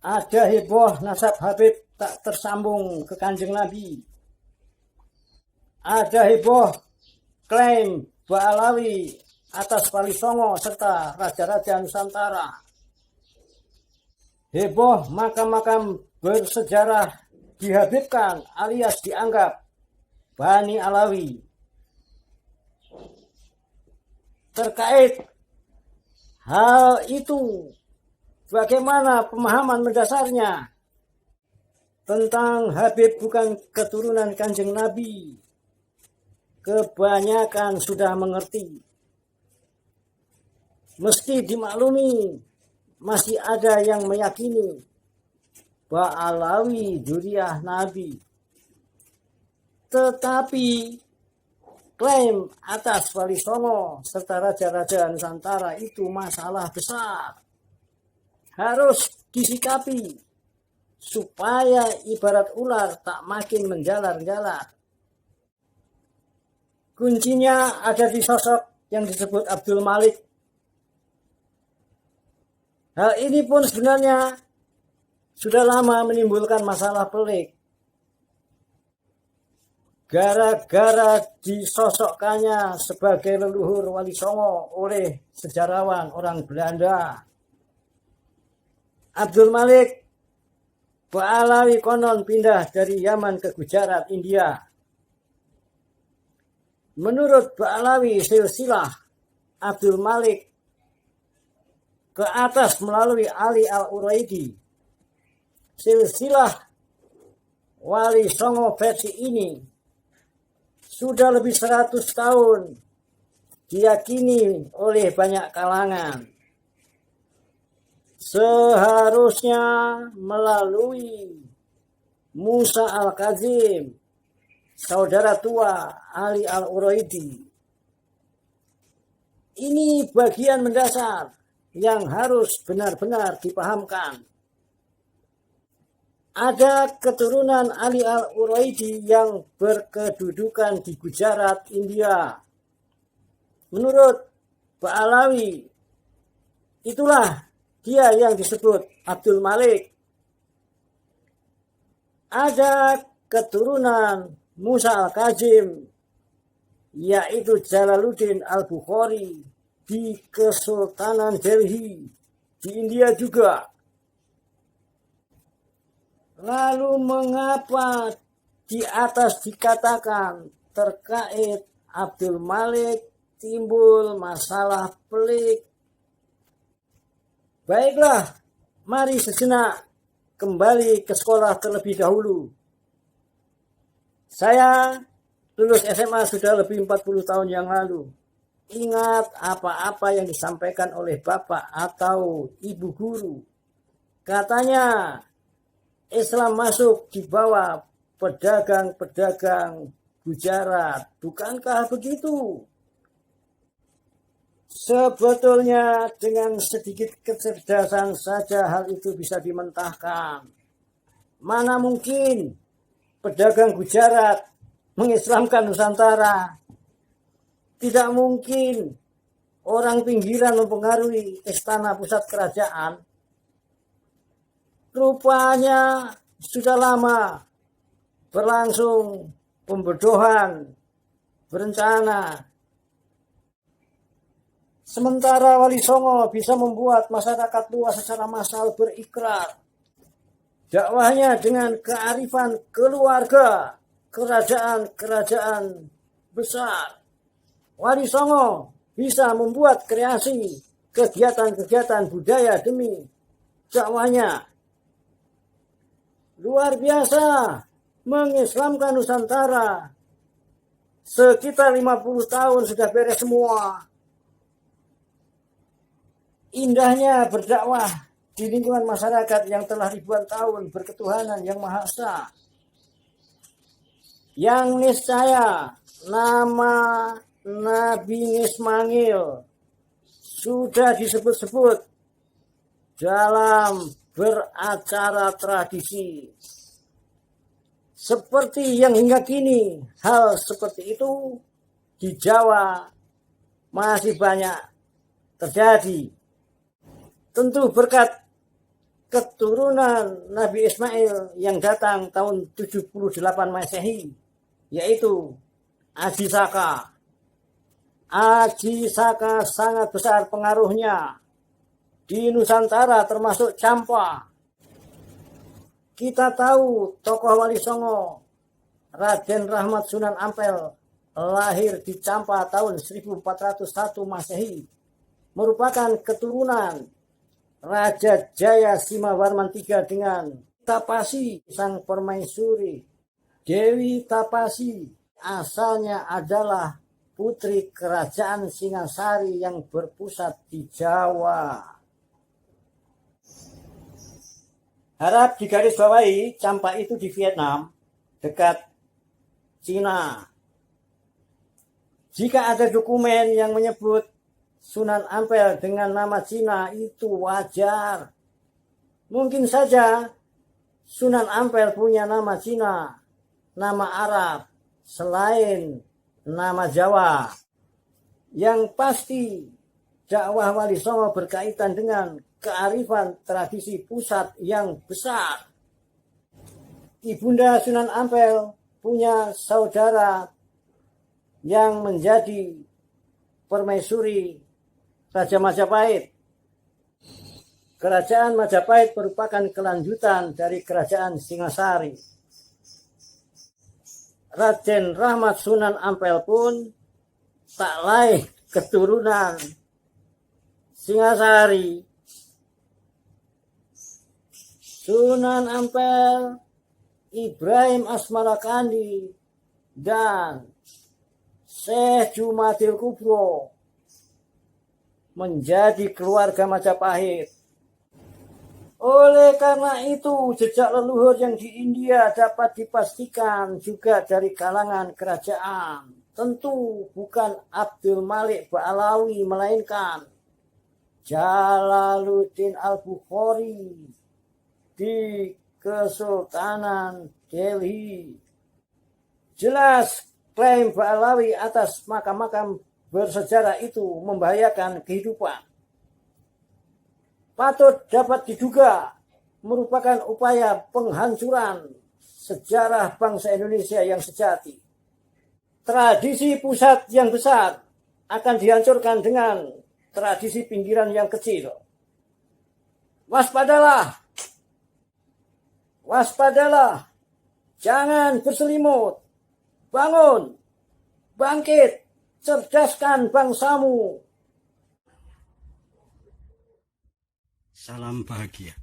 Ada heboh nasab Habib tak tersambung ke Kanjeng Nabi. Ada heboh klaim Ba'alawi atas Wali Songo serta Raja-Raja Nusantara. Heboh makam-makam bersejarah dihabibkan alias dianggap Bani Alawi. Terkait hal itu, bagaimana pemahaman mendasarnya tentang Habib bukan keturunan Kanjeng Nabi? Kebanyakan sudah mengerti. Meski dimaklumi, masih ada yang meyakini Ba'alawi dzurriyyah Nabi. Tetapi klaim atas Wali Songo serta Raja-Raja Nusantara itu masalah besar. Harus disikapi supaya ibarat ular tak makin menjalar-jalar. Kuncinya ada di sosok yang disebut Abdul Malik. Hal ini pun sebenarnya sudah lama menimbulkan masalah pelik. Gara-gara disosokkannya sebagai leluhur Wali Songo oleh sejarawan orang Belanda. Abdul Malik Ba'alawi konon pindah dari Yaman ke Gujarat, India. Menurut Ba'alawi silsilah Abdul Malik ke atas melalui Ali Al-Uraidi. Silsilah Wali Songo versi ini sudah lebih 100 tahun diyakini oleh banyak kalangan. Seharusnya melalui Musa Al-Kazim, saudara tua Ali Al-Uraidi. Ini bagian mendasar yang harus benar-benar dipahamkan. Ada keturunan Ali Al-Uraidi yang berkedudukan di Gujarat, India. Menurut Ba'alawi, itulah dia yang disebut Abdul Malik. Ada keturunan Musa Al-Kazim, yaitu Jalaluddin Al-Bukhari di Kesultanan Delhi, di India juga. Lalu mengapa di atas dikatakan terkait Abdul Malik timbul masalah pelik? Baiklah, mari sejenak kembali ke sekolah terlebih dahulu. Saya lulus SMA sudah lebih 40 tahun yang lalu. Ingat apa-apa yang disampaikan oleh bapak atau ibu guru. Katanya Islam masuk di bawah pedagang-pedagang Gujarat. Bukankah begitu? Sebetulnya dengan sedikit kecerdasan saja hal itu bisa dimentahkan. Mana mungkin pedagang Gujarat mengislamkan Nusantara? Tidak mungkin orang pinggiran mempengaruhi istana pusat kerajaan. Rupanya sudah lama berlangsung pembodohan berencana. Sementara Wali Songo bisa membuat masyarakat luas secara massal berikrar. Dakwahnya dengan kearifan keluarga, kerajaan-kerajaan besar. Wali Songo bisa membuat kreasi kegiatan-kegiatan budaya demi dakwahnya. Luar biasa mengislamkan Nusantara. Sekitar 50 tahun sudah beres semua. Indahnya berdakwah di lingkungan masyarakat yang telah ribuan tahun berketuhanan yang Maha Esa. Yang niscaya nama Nabi Ismail sudah disebut-sebut dalam beracara tradisi. Seperti yang hingga kini hal seperti itu di Jawa masih banyak terjadi. Tentu berkat keturunan Nabi Ismail yang datang tahun 78 Masehi, yaitu Aji Saka. Aji Saka sangat besar pengaruhnya di Nusantara termasuk Campa. Kita tahu tokoh Wali Songo Raden Rahmat Sunan Ampel lahir di Campa tahun 1401 Masehi, merupakan keturunan Raja Jaya Simawarman III dengan Tapasi sang permaisuri. Dewi Tapasi asalnya adalah putri kerajaan Singasari yang berpusat di Jawa. Harap digarisbawahi, Campa itu di Vietnam, dekat Cina. Jika ada dokumen yang menyebut Sunan Ampel dengan nama Cina, itu wajar. Mungkin saja Sunan Ampel punya nama Cina, nama Arab, selain nama Jawa. Yang pasti dakwah Wali Songo berkaitan dengan kearifan tradisi pusat yang besar. Ibunda Sunan Ampel punya saudara yang menjadi permaisuri Raja Majapahit. Kerajaan Majapahit merupakan kelanjutan dari kerajaan Singasari. Raden Rahmat Sunan Ampel pun tak lain keturunan Singasari. Sunan Ampel, Ibrahim Asmarakandi, dan Syekh Jumadil Kubro menjadi keluarga Majapahit. Oleh karena itu, jejak leluhur yang di India dapat dipastikan juga dari kalangan kerajaan. Tentu bukan Abdul Malik Ba'alawi, melainkan Jalaluddin Al-Bukhari di Kesultanan Delhi. Jelas klaim Ba'alawi atas makam-makam bersejarah itu membahayakan kehidupan. Patut dapat diduga merupakan upaya penghancuran sejarah bangsa Indonesia yang sejati. Tradisi pusat yang besar akan dihancurkan dengan tradisi pinggiran yang kecil. Waspadalah! Waspadalah! Jangan berselimut! Bangun! Bangkit! Cerdaskan bangsamu. Salam bahagia.